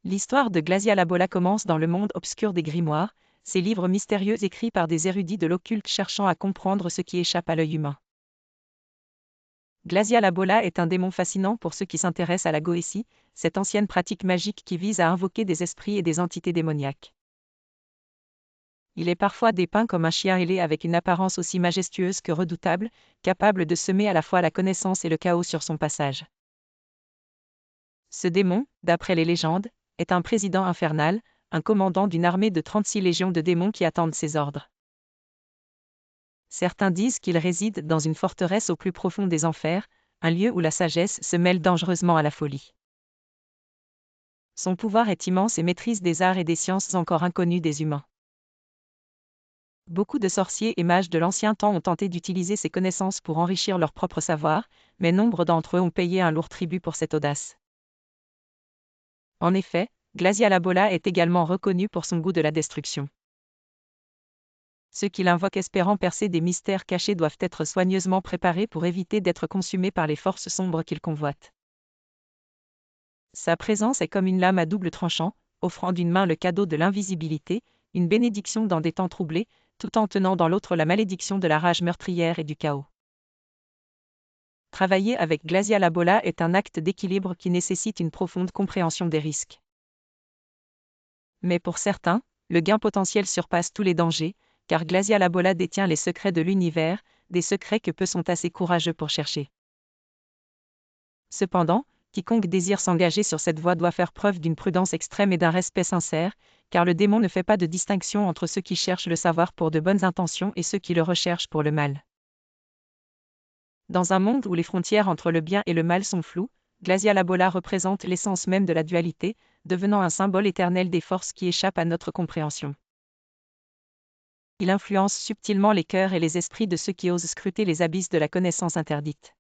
L'histoire de Glacialabola commence dans le monde obscur des grimoires, ces livres mystérieux écrits par des érudits de l'occulte cherchant à comprendre ce qui échappe à l'œil humain. Glacialabola est un démon fascinant pour ceux qui s'intéressent à la goétie, cette ancienne pratique magique qui vise à invoquer des esprits et des entités démoniaques. Il est parfois dépeint comme un chien ailé avec une apparence aussi majestueuse que redoutable, capable de semer à la fois la connaissance et le chaos sur son passage. Ce démon, d'après les légendes, est un président infernal, un commandant d'une armée de 36 légions de démons qui attendent ses ordres. Certains disent qu'il réside dans une forteresse au plus profond des enfers, un lieu où la sagesse se mêle dangereusement à la folie. Son pouvoir est immense et maîtrise des arts et des sciences encore inconnus des humains. Beaucoup de sorciers et mages de l'ancien temps ont tenté d'utiliser ces connaissances pour enrichir leur propre savoir, mais nombre d'entre eux ont payé un lourd tribut pour cette audace. En effet, Glacialabola est également reconnu pour son goût de la destruction. Ceux qui l'invoquent espérant percer des mystères cachés doivent être soigneusement préparés pour éviter d'être consumés par les forces sombres qu'il convoite. Sa présence est comme une lame à double tranchant, offrant d'une main le cadeau de l'invisibilité, une bénédiction dans des temps troublés, tout en tenant dans l'autre la malédiction de la rage meurtrière et du chaos. Travailler avec Glacialabola est un acte d'équilibre qui nécessite une profonde compréhension des risques. Mais pour certains, le gain potentiel surpasse tous les dangers, car Glacialabola détient les secrets de l'univers, des secrets que peu sont assez courageux pour chercher. Cependant, quiconque désire s'engager sur cette voie doit faire preuve d'une prudence extrême et d'un respect sincère, car le démon ne fait pas de distinction entre ceux qui cherchent le savoir pour de bonnes intentions et ceux qui le recherchent pour le mal. Dans un monde où les frontières entre le bien et le mal sont floues, Glacialabola représente l'essence même de la dualité, devenant un symbole éternel des forces qui échappent à notre compréhension. Il influence subtilement les cœurs et les esprits de ceux qui osent scruter les abysses de la connaissance interdite.